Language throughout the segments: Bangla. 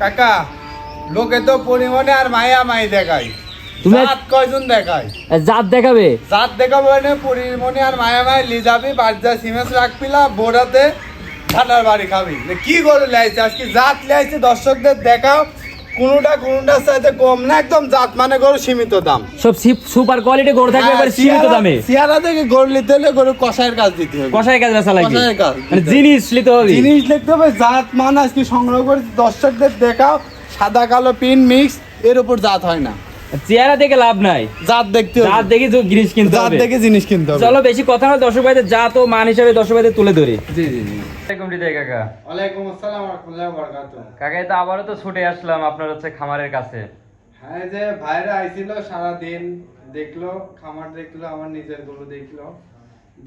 কাকা লোকে তো পরিমাণে আর মায়া মাই দেখায়, তুমি জাত কয়জন দেখায়? জাত দেখাবে, জাত দেখাবো না পরিমাণে আর মায়া মাই লি যাবি বাড়িতে সিমেন্ট রাখপিলা বোরাতে ঠান্ডার বাড়ি খাবি। কি করে লাইছে আজকে জাত লাইছে দর্শকদের দেখাও, কোনটার সাথে কম না, একদম জাত মানে গরু সীমিত দাম, সব সুপার কোয়ালিটি গরু থাকবে এবার সীমিত দামে। সিয়ারা থেকে গরু নিতে হলে গরু কষায়ের কাজ দিতে হবে, কষাই কাজ বেচা লাগবে, কষায়ের কাজ মানে জিনিস নিতে হবে, জিনিস লিখতে হবে, জাত মান আজকে সংগ্রহ করে দর্শকদের দেখাও। সাদা কালো পিন মিক্স, এর উপর জাত হয় না, চেহারা দেখে লাভ নাই, জাত দেখতে হবে, জাত দেখে জিনিস কিনতে জাত হবে, দেখে জিনিস কিনতে হবে। চলো বেশি কথা না, দর্শক ভাইদের জাত ও মান হিসাবে দর্শক ভাইদের তুলে ধরি। জি জি জি। কাকা ওয়ালাইকুম আসসালাম ওয়া রাহমাতুল্লাহি ওয়া বারাকাতুহু। কাকা তো আবারও তো ছুটে আসলাম আপনার হচ্ছে খামারের কাছে। হ্যাঁ, যে ভাইরা আইছিল সারা দিন দেখলো, খামার দেখলো, আমার নিজের গরু দেখলো,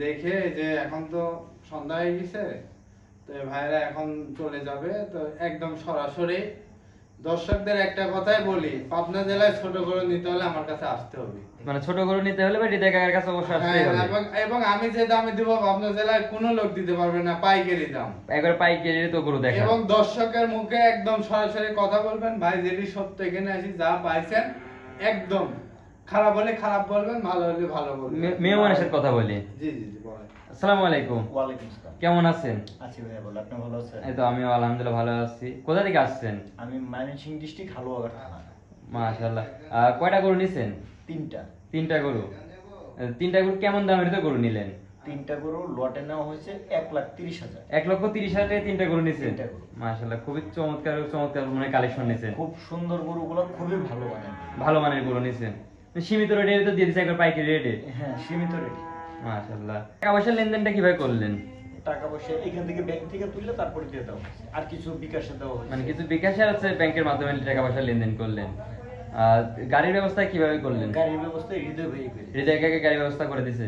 দেখে যে এখন তো সন্ধ্যা হয়ে গেছে, তো ভাইরা এখন চলে যাবে, তো একদম সরাসরি দর্শকদের একটা কথাই বলি, পাবনা জেলায় ছোট গরু নিতে হলে আমার কাছে আসতে হবে, মানে ছোট গরু নিতে হলে বা হৃদয় কাকার কাছে অবশ্যই আসতেই হবে। এবং আমি যে দামে দিব পাবনা জেলায় কোনো লোক দিতে পারবে না, পাইকারি দাম, একবার পাইকারি তো গরু দেখা। এবং দর্শকের মুখে একদম সরাসরি কথা বলবেন, ভাই যেটি সত্য এখানে আসি যা পাইছেন একদম, খারাপ হলে খারাপ বলবেন, ভালো হলে ভালো বলবেন। মেয়ে মানুষের কথা বলি। জি জি জি বলেন। আসসালামু আলাইকুম। ওয়ালাইকুম আসসালাম। কেমন আছেন? আছি ভাইয়া, বল আপনি ভালো আছেন? এই তো আমিও আলহামদুলিল্লাহ ভালো আছি। কোথা থেকে আসছেন? আমি ময়মনসিংহ ডিস্ট্রিক্ট হালুয়াঘাট থানা। মাশাআল্লাহ। কয়টা গরু নিছেন? তিনটা গরু। তিনটা গরু কেমন দামের তো গরু নিলেন? তিনটা গরু লটে নেওয়া হয়েছে 1,30,000। 1,30,000 টাকায় তিনটা গরু নিছেন? তিনটা গরু। মাশাআল্লাহ, খুবই চমৎকার মানে কালেকশন নিছেন। খুব সুন্দর গরুগুলো, খুবই ভালো মানের। ভালো মানের গরু নিছেন। সীমিত রেটে তো দিয়ে দিছে, একবার পাইকারি রেটে। হ্যাঁ, সীমিত রেটে। মাশাআল্লাহ। টাকা পয়সার লেনদেনটা কিভাবে করলেন? টাকা পয়সা এখান থেকে ব্যাংক থেকে তুললে তারপরে দিয়ে দাও, আর কিছু বিকাশে দেওয়া হয়েছে। মানে কিছু বিকাশে আছে ব্যাংকের মাধ্যমে টাকা পয়সা লেনদেন করলেন। আর গাড়ির ব্যবস্থা কিভাবে করলেন? গাড়ির ব্যবস্থা হৃদয় ভাই করে। হৃদয় কাকে গাড়ির ব্যবস্থা করে দিছে।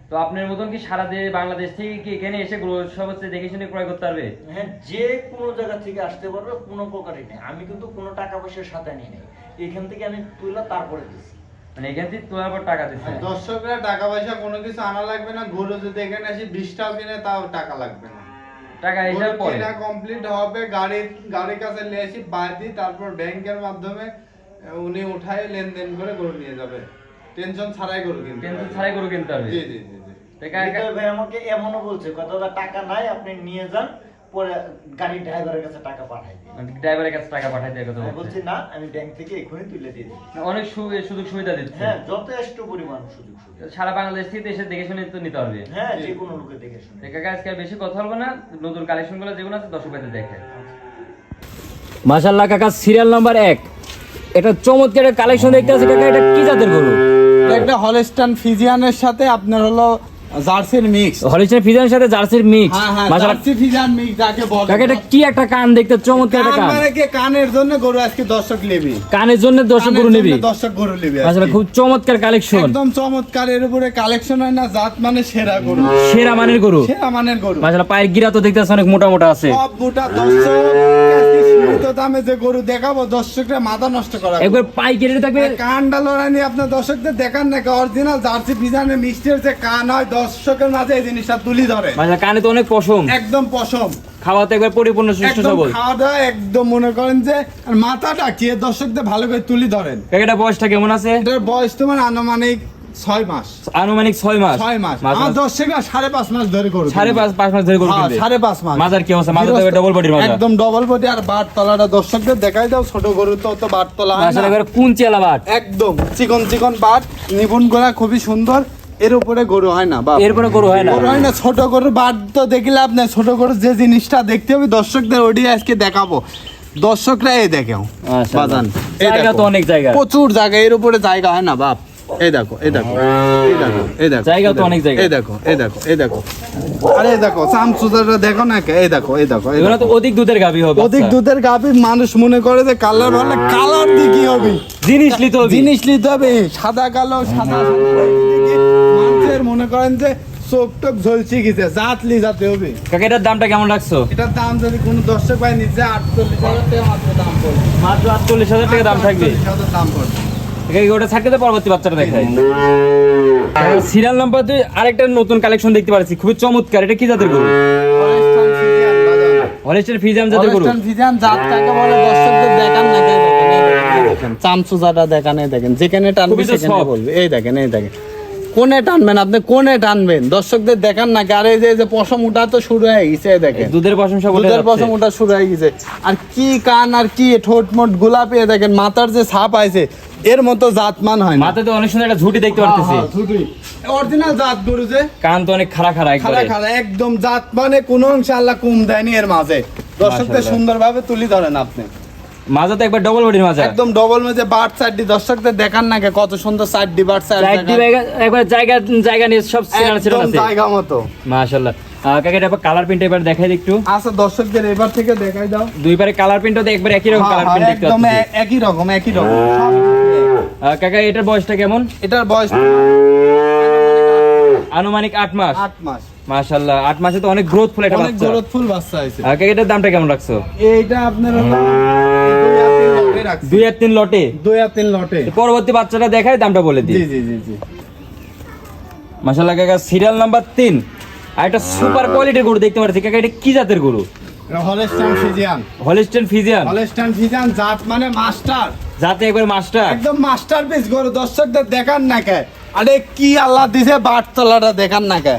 তো আপনার মতন কি সারা বাংলাদেশ থেকে কি এখানে এসে গরু সব হচ্ছে দেখে শুনে ক্রয় করতে পারবে? হ্যাঁ, যে কোনো জায়গা থেকে আসতে পারবে, কোনো প্রকারই নেই। আমি কিন্তু কোনো টাকা পয়সার সাথে নিই নাই, এখান থেকে আমি তুলে তারপরে দিচ্ছি। মানে এখান থেকে তোলার পর টাকা দিচ্ছে। দর্শকরা টাকা পয়সা কোনো কিছু আনা লাগবে না, গরু যদি এখানে আসি 20টাও কিনে তাও টাকা লাগবে না, টাকা হিসাব পরে কিনা কমপ্লিট হবে, গাড়ির কাছে নিয়ে আসি বাদি, তারপর ব্যাংকের মাধ্যমে উনি উঠায় লেনদেন করে গরু নিয়ে যাবে, টেনশন ছাড়াই গরু কিনতে টেনশন পারবে। ছাড়াই গরু কিনতে পারবে। জি জি জি জি। হৃদয় ভাই আমাকে এমনও বলছে, কথা টাকা নাই, আপনি নিয়ে যান, পরে গাড়ির ড্রাইভারের কাছে টাকা পাঠাই দিই। মানে ড্রাইভারের কাছে টাকা পাঠাই দেয় কথা আমি বলছে। বলছি না, আমি ব্যাংক থেকে এখনই তুলে দিয়ে দিই। অনেক সুযোগ সুবিধা দিচ্ছে। হ্যাঁ, যথেষ্ট পরিমাণ সুযোগ সুবিধা। সারা বাংলাদেশ থেকে এসে দেখে শুনে তো নিতে পারবে। হ্যাঁ, যে কোনো লোকে দেখে শুনে। কাকা আজকে আর বেশি কথা বলবো না, নতুন কালেকশন গুলো যেগুলো আছে দর্শক ভাইদের দেখে। মাশাআল্লাহ কাকা, সিরিয়াল নাম্বার 1, এটা চমৎকার কালেকশন দেখতে আছে কাকা। এটা কি জাতের গরু? এটা একটা হলস্টাইন ফ্রিজিয়ানের সাথে আপনার হলো জার্সির মিক্স। হলিস্টাইন ফ্রিজিয়ানের সাথে জার্সির মিক্স। হ্যাঁ হ্যাঁ, মাশাআল্লাহ জার্সি ফ্রিজিয়ান মিক্স যাকে বলে। কাকা, এটা কি একটা কান দেখতে চমৎকার একটা কান। মানে কি কানের জন্য গরু আজকে দর্শক নেবে, কানের জন্য দর্শক গরু নিবি। দর্শক গরু নেবে মাশাআল্লাহ, খুব চমৎকার কালেকশন, একদম চমৎকার। এর উপরে কালেকশন হয় না, জাত মানে সেরা গরু, সেরা মানের গরু। সেরা মানের গরু। মাশাআল্লাহ, পায়ের গিরা তো দেখতে অনেক মোটা মোটা আছে। সব মোটা দর্শক আজকে সীমিত দামে যে গরু দেখাবো, দর্শকরা মাথা নষ্ট করা একবার পাইকারি থাকবে। কানটা লড়ানি আপনার দর্শকদের দেখান নাকি, অরিজিনাল জার্সি ফ্রিজিয়ানের মিক্সের যে কান হয় দর্শকের মাঝে এই জিনিসটা তুলি ধরে, মাশাআল্লাহ, কানে তো অনেক পশম, একদম পশম, খাওয়াতে একবার পরিপূর্ণ সুস্থ একদম সবল। খাওয়া দাওয়া একদম মনে করেন যে, আর মাথাটা কি দর্শকদের ভালো করে তুলি ধরেন। কাকা, এটা বয়সটা কেমন আছে? এটার বয়স তোমার আনুমানিক 6 মাস। আনুমানিক 6 মাস। 6 মাস। মাস আমার দর্শকরা 5.5 মাস ধরে গরু কিনবে। 5.5 মাস ধরে গরু হ্যাঁ, কিনবে। 5.5 মাস। মাজার কি অবস্থা? মাজার তো ডবল বডির মাজা। একদম ডবল বডি, আর বাট তলাটা দর্শকদের দেখাই দাও, ছোট গরু তো অত বাট তলা হয় মাশাআল্লাহ, না, একবার কুঞ্চিয়ালা বাট। একদম চিকন চিকন বাট, নিপুণ গোলা, খুবই সুন্দর। এর উপরে গরু হয় না বাপ, এরপরে গরু হয় না। গরু হয় না। ছোট গরু বাট তো দেখলে আপনি, ছোট গরু যে জিনিসটা দেখতে হবে দর্শকদের ওডি আজকে দেখাবো, দর্শকরা এই দেখেও বাজান, এই জায়গা দেখো, তো অনেক জায়গা, প্রচুর জায়গা, এর উপরে জায়গা হয় না বাপ। এই দেখো, এই দেখো, এই দেখো, এই দেখো, জায়গা তো অনেক জায়গা। এই দেখো, এই দেখো, এই দেখো, আরে এই দেখো চামচুদারটা দেখো না, এই দেখো, এই দেখো, এই এগুলো তো দেখো। অধিক দুধের গাভী হবে। অধিক দুধের গাভী, মানুষ মনে করে যে কালার ভালো, কালার দিয়ে কি হবে, জিনিস নিতে হবে। জিনিস নিতে হবে, সাদা কালো সাদা মানুষের মনে করেন যে চোখ টোক ঝলসে গেছে, জাত লি যাতে হবে। কাকা, এটার দামটা কেমন রাখছো? এটার দাম যদি কোনো দর্শক ভাই নিচে 48,000 টাকা মাত্র দাম পড়বে, মাত্র 48,000 টাকা দাম থাকবে। 48,000 দাম পড়বে। ওটা থাকলে তো পরবর্তী বাচ্চাটা দেখায়। সিরিয়াল নাম্বার 2, আরেকটা নতুন কালেকশন দেখতে পাচ্ছি, খুবই চমৎকার। এটা কি জাতের গরু? হলস্টাইন ফ্রিজিয়ান বাজার। হলিস্টাইন ফ্রিজিয়ান জাতের গরু। হলস্টাইন ফ্রিজিয়ান জাত কাকে বলে দর্শকদের দেখান না, দেখেন চামচুজাটা দেখান, এই দেখেন যেখানে টানবে খুবই তো সেখানে soft। বলবে, এই দেখেন এই দেখেন কোনে টানবেন আপনি, কোনে টানবেন দর্শকদের দেখান না। আর এই যে পশম উঠা তো শুরু হয়ে গেছে, এই দেখেন দুধের প্রশংসা বলে দুধের পশম উঠা শুরু হয়ে গেছে। আর কি কান আর কি ঠোঁট মোট গোলাপি, এই দেখেন মাথার যে ছাপ আছে এর মতো জাতমান হয় না। মাথাতে অনেক সুন্দর একটা ঝুঁটি দেখতে পারতেছি। অরিজিনাল জাত গরু যে কান তো অনেক খাড়া খাড়া খারা একবারে। খারা একদম জাত মানে কোনো অংশে আল্লাহ কম দেয়নি এর মাঝে, দর্শকদের মাশাআল্লাহ। সুন্দরভাবে তুলি ধরেন আপনি। মাজা তো একবার ডবল বডির মাজা। একদম ডবল মেজে বাট সাইডি দর্শকদের দেখান না কত সুন্দর সাইডি বাট সাইড একবার জায়গা জায়গা নিয়ে সব সিনার ছিল একদম আছে। জায়গা মতো। মাশাআল্লাহ। কাকা এটা কালার প্রিন্ট এবার দেখাই দিই একটু। আচ্ছা দর্শকদের এবার থেকে দেখাই দাও। দুই পারে কালার প্রিন্টও একবার একই রকম কালার প্রিন্ট দেখতে একদম পাচ্ছি। একই রকম একই রকম। কাকা এটার বয়সটা কেমন? এটার বয়স আনুমানিক 8 মাস। 8 মাস। মাশাআল্লাহ 8 মাসে তো অনেক গ্রোথফুল একটা অনেক বাচ্চা। গ্রোথফুল বাচ্চা আছে। কাকা এটার দামটা কেমন রাখছো? এইটা আপনার হলো 2 আর 3 লটে রাখছি। 2 আর 3 লটে। 2 আর 3 লটে। পরবর্তী বাচ্চাটা দেখাই দামটা বলে দিই। জি জি জি জি। মাশাআল্লাহ কাকা সিরিয়াল নাম্বার 3 আর একটা সুপার কোয়ালিটির গরু দেখতে পাচ্ছি। কাকা এটা কি জাতের গরু? Holstein Friesian. Holstein Friesian. Holstein Friesian জাত মানে মাস্টার, জাতে একবার মাস্টার। একদম মাস্টারপিস গরু, দর্শকদের দেখান না কে। আরে কি আল্লাহ দিছে বাট তলাটা দেখান না কে,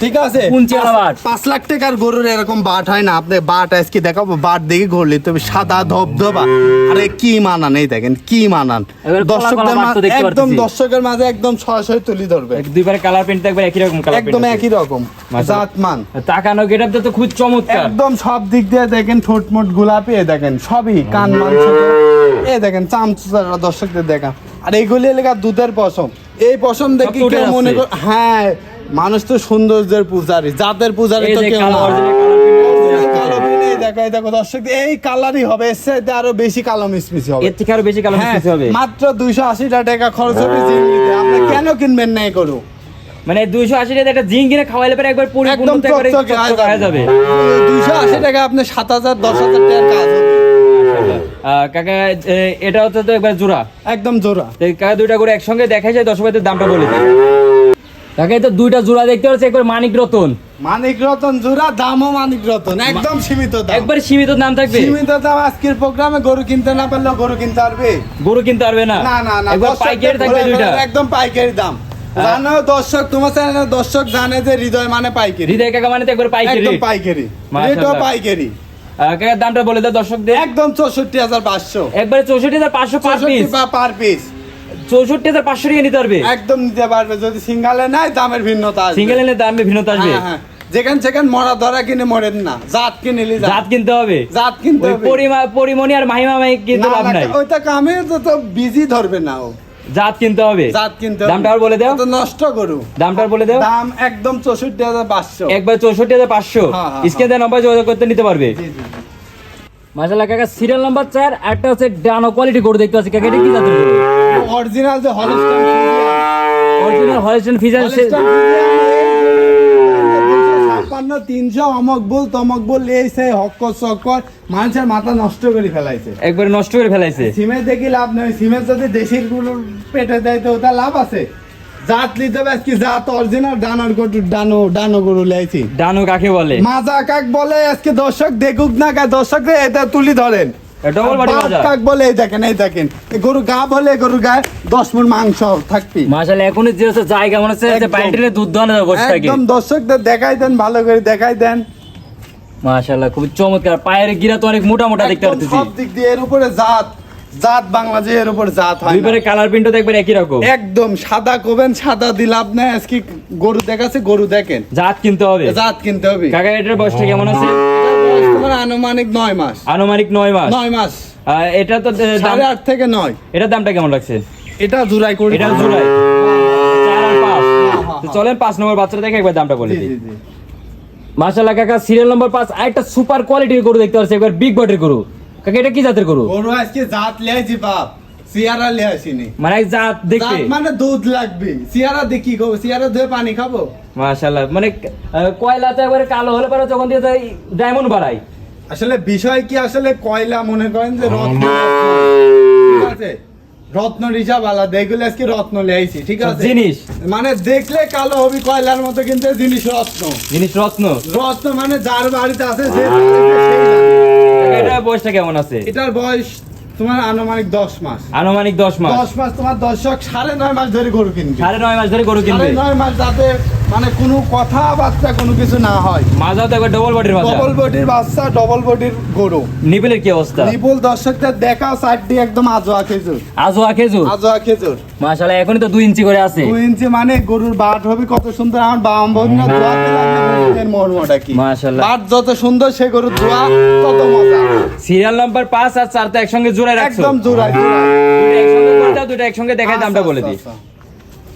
ঠিক আছে? কুঞ্চিওয়ালা বাট। 5 লাখ টাকার গরুর এরকম বাট হয় না। আপনি বাট আজকে দেখাবো, বাট দেখে ঘুরলি তবে সাদা ধবধবা। আরে কি মানান, এই দেখেন কি মানান। এবার কলা দর্শকদের কলা বাট তো দেখতে একদম পারতেছি। দর্শকের মাঝে একদম সরাসরি তুলি ধরবে, দুই পারে কালার প্রিন্ট একবার একই রকম কালার একদম একই রকম জাতমান। তাকানো গেটআপটা তো খুব চমৎকার। একদম সব দিক দিয়ে দেখেন ঠোঁট মোট গোলাপি, এ দেখেন সবই কান মান ছোট, এ দেখেন চামচুরা দর্শকদের দেখা। আর এইগুলি এলাকা দুধের পশম, এই পশম দেখি সব তো কেউ উঠে মনে যাচ্ছে। কর, হ্যাঁ মানুষ তো সৌন্দর্যের পূজারি, জাতের পূজারি এই তো যে কেউ কালো না। original colour print। কালো বিন, এই দেখো এই দেখো দর্শক, এই কালারই হবে, এর চাইতে আরো বেশি কালো মিসমিসি হবে। এর থেকে আরো বেশি কালার হ্যাঁ, মিশতে হবে। মাত্র 280 টাকা খরচ হবে জিংলিতে। আপনি কেন কিনবেন না এই গরু? মানে 280 টাকা একটা জিং কিনে খাওয়াইলে পরে একবার পরিপূর্ণ একদম একবারে চকচকে চকচকে হয়ে যাবে। 280 টাকা আপনি 7,000 10,000 টাকার কাজ হবে। কাকা এটা হচ্ছে তো একবার জোড়া। একদম জোড়া। তো কাকা দুইটা করে একসঙ্গে দেখাই যায়, দর্শকদের দামটা বলে দিই। কাকা এই তো দুইটা জোড়া দেখতে পাচ্ছি, একবার মানিক রতন। মানিক রতন জোড়া, দামও মানিক রতন, একদম সীমিত দাম। একবার সীমিত দাম থাকবে। সীমিত দাম। আজকের প্রোগ্রামে গরু কিনতে না পারলেও গরু কিনতে পারবে। গরু কিনতে পারবে না। না না না, একবার পাইকারি থাকবে দুইটা। একদম পাইকারি দাম। জানো দর্শক, তোমার চ্যানেলের দর্শক জানে যে হৃদয় মানে পাইকারি। হৃদয় কাকা মানে তো একবার পাইকারি। একদম পাইকারি, মাশাআল্লাহ। রেটও পাইকারি। কাকার দামটা বলে দাও দর্শকদের। একদম 64,500 একবারে 64,500 পার পিস। Per piece. 64,500 টাকা নিতে পারবে। একদম নিতে পারবে। যদি সিঙ্গেলে নাই দামের ভিন্নতা আসবে। সিঙ্গেল এনে দামে ভিন্নতা আসবে। হ্যাঁ, হ্যাঁ। যেখান মরা ধরা কিনে মরেন না, জাত কিনেলি জাত কিনতে হবে। জাত কিনতে ওই হবে। পরিমণি আর মাহিমা মাই কিন্তু না, লাভ না, নাই। ওইটা কামে তো বিজি ধরবে না ও। জাত কিনতে হবে। জাত কিনতে হবে। দামটা আর বলে দাও। ও তো নষ্ট করু। দামটা আর বলে দাও। দাম একদম 64,500। একবার 64,500। হ্যাঁ, হ্যাঁ, স্ক্রিনে দেওয়া নম্বরে যোগাযোগ করতে নিতে পারবে। জি, জি, জি। মাশাআল্লাহ কাকা সিরিয়াল নাম্বার 4 একটা হচ্ছে ডানো কোয়ালিটি গরু দেখতে পাচ্ছি। কাকা এটা কি জাতের গরু? অরিজিনাল যে হলস্টাইন অরিজিনাল হলিস্টাইন ফ্রিজিয়ান। 300 অমক বল তমক বল এই সেই হক্কর চক্কর মানুষের মাথা নষ্ট করে ফেলাইছে। একবারে নষ্ট করে ফেলাইছে। সিমে দেখি লাভ নয়, সিমে যদি দেশির গুলো পেটে দেয় তো ওটা লাভ আছে। জাত নিতে হবে আজকে, জাত অরিজিনাল ডানোর গরু, ডানো গরু লাইছি। ডানো কাকে বলে? মাজা কাক বলে আজকে দর্শক দেখুক না, দর্শক এটা তুলি ধরেন। ডবল বডি মাজা। কাক বলে এই দেখেন এই দেখেন, এই গরু গা বলে গরু গায়ে 10 মণ মাংস থাকবি। মাশাআল্লাহ এখনই যে হচ্ছে জায়গা মনে হচ্ছে যে একদম। পাইন্টিলে দুধ দোয়ানো যাবে বসে থাকে। একদম দর্শকদের দেখাই দেন, ভালো করে দেখাই দেন। মাশাআল্লাহ খুব চমৎকার। পায়ের গিরা তো অনেক মোটা মোটা দেখতে একদম পাচ্ছি। সব দিক দিয়ে এর উপরে জাত বাংলাদেশের উপর জাত হয় দুই না। পারে কালার প্রিন্টও দেখবেন একই রকম। একদম সাদা কোবেন, সাদা দিলাভ নাই। আজকে গরু দেখাচ্ছে, গরু দেখেন, জাত কিনতে হবে। জাত কিনতে হবে। কাকা এটার বয়সটা কেমন আছে? এটার বয়স তোমার আনুমানিক 9 মাস। আনুমানিক 9 মাস। 9 মাস। এটা তো দাম, 8.5 থেকে 9। এটার দামটা কেমন লাগছে? এটা জুড়াই করি। এটা জুলাই 4 আর 5। হ্যাঁ, তো চলেন 5 নম্বর বাচ্চাটা দেখে একবার দামটা বলে জি, দিই। জি, জি। মাশাআল্লাহ কাকা সিরিয়াল নাম্বার 5 আরেকটা সুপার কোয়ালিটির গরু দেখতে পাচ্ছি, একবার বিগ বডির গরু। কাকা এটা কি জাতের গরু? গরু আজকে জাত লিয়াইছি বাপ, সিয়ারা লিয়াইছিনি। মানে এক জাত দেখতে। জাত মানে দুধ লাগবে। সিয়ারা দেখি গো, সিয়ারা ধুয়ে পানি খাবো। মাশাআল্লাহ মানে কয়লা তো একবারে কালো হলে পরে যখন দিয়ে যায় ডায়মন্ড বাড়ায়। আসলে বিষয় কি, আসলে কয়লা মনে করেন যে রত্ন, ঠিক আছে? রত্ন রিসাব আলাদা, এগুলো আজকে রত্ন লেয়াইছি, ঠিক আছে? জিনিস মানে দেখলে কালো হবি কয়লার মতো, কিন্তু জিনিস রত্ন। জিনিস রত্ন। রত্ন মানে যার বাড়িতে আছে যে বাড়িতে সেই জানে। কাকা এটার বয়সটা কেমন আছে? এটার বয়স তোমার আনুমানিক 10 মাস। আনুমানিক 10 মাস। 10 মাস তোমার দর্শক 9.5 মাস ধরে গরু কিনবে। 9.5 মাস ধরে গরু কিনবে। 9.5 মাস যাতে মানে কোনো কথাবার্তা কোনো কিছু না হয়। মাজাও তো একবার ডবল বডির মাজা। ডবল বডির বাচ্চা, ডবল বডির গরু। নিপলের কি অবস্থা? নিপুল দর্শকদের দেখাও, সাইড একদম আজোয়া খেজুর। আজোয়া খেজুর। আজোয়া খেজুর। মাশাআল্লাহ, এখনই তো 2 ইঞ্চি করে আছে। 2 ইঞ্চি মানে গরুর বাট হবে কত সুন্দর। আমার বাম বোনরা দোয়াতে লাগলে বুঝতেন মর্মটা কি। মাশাআল্লাহ। বাট যত সুন্দর সে গরুর দোয়া তত মজা। সিরিয়াল নাম্বার 5 আর 4 তো একসঙ্গে জোড়ায় রাখছো। একদম জোড়ায় জোড়ায়। দুটো একসঙ্গে করে দাও, দুটো একসঙ্গে দেখাই দামটা বলে দিই।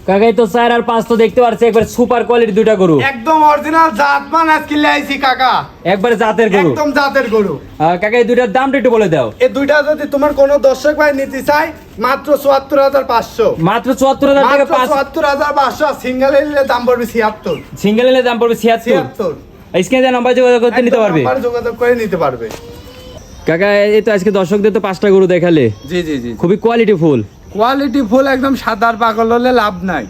কাকা এই তো 4 আর 5 তো দেখতে পারছি একবার সুপার কোয়ালিটি দুইটা গরু। একদম অরিজিনাল জাতমান আজকে লাইছি কাকা। একবারে জাতের গরু। একদম জাতের গরু। কাকা এই দুইটার দামটা একটু বলে দাও। এই দুইটা যদি তোমার কোনো দর্শক ভাই নিতে চাই, মাত্র 74,500। মাত্র 74,000 টাকা। 74,500। সিঙ্গেল নিলে দাম পড়বে 76। সিঙ্গেল নিলে দাম পড়বে 76। 76। স্ক্রিনে নাম্বার যোগাযোগ করতে নিতে পারবে। একদম নাম্বারে যোগাযোগ করে নিতে পারবে। কাকা এই তো আজকে দর্শকদের তো 5টা গরু দেখালে, জি জি জি। খুবই কোয়ালিটি ফুল। কোয়ালিটি ফুল একদম সাদার পাগল হলে লাভ নাই,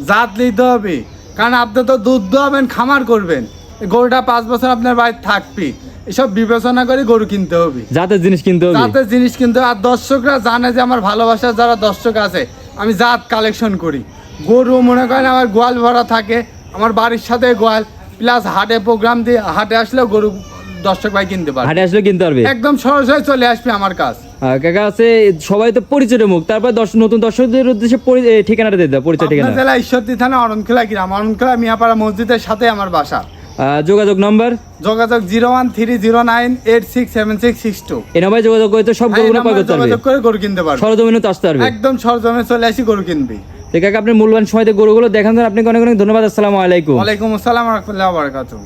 জাত নিতে হবে। কারণ আপনি তো দুধ দোয়াবেন, খামার করবেন, এই গরুটা 5 বছর আপনার বাড়িতে থাকবে, এসব বিবেচনা করে গরু কিনতে হবে, জাতের জিনিস কিনতে হবে। জাতের জিনিস কিনতে হবে। আর দর্শকরা জানে যে আমার ভালোবাসার যারা দর্শক আছে, আমি জাত কালেকশন করি। গরু মনে করেন আমার গোয়াল ভরা থাকে, আমার বাড়ির সাথে গোয়াল, প্লাস হাটে প্রোগ্রাম দিয়ে হাটে আসলেও গরু দর্শক ভাই কিনতে পারে। হাটে আসলে কিনতে পারবে। একদম সরাসরি চলে আসবে আমার কাছ। কাকা আছে সবাই তো পরিচয় মুখ, তারপর নতুন দর্শকদের উদ্দেশ্যে ঠিকানাটা দিয়ে দাও, পরিচয় ঠিকানা। জেলা ঈশ্বরদী থানা অরণখোলা গ্রাম, অরণখোলা মিয়াপাড়া মসজিদের সাথে আমার বাসা। যোগাযোগ নাম্বার যোগাযোগ 01309867662। এই নাম্বারে যোগাযোগ করে তো সব গরুগুলো ক্রয় করতে পারবে। যোগাযোগ করে গরু কিনতে পারবে। সরজমিনে তো আসতে পারবে। একদম সরজমে চলে আসি গরু কিনবি। তো কাকা আপনি মূল্যবান সময়তে গরুগুলো দেখান, আপনাকে অনেক অনেক ধন্যবাদ। আসসালামু আলাইকুম। ওয়ালাইকুম আসসালাম ওয়া রাহমাতুল্লাহি ওয়া বারাকাতুহু।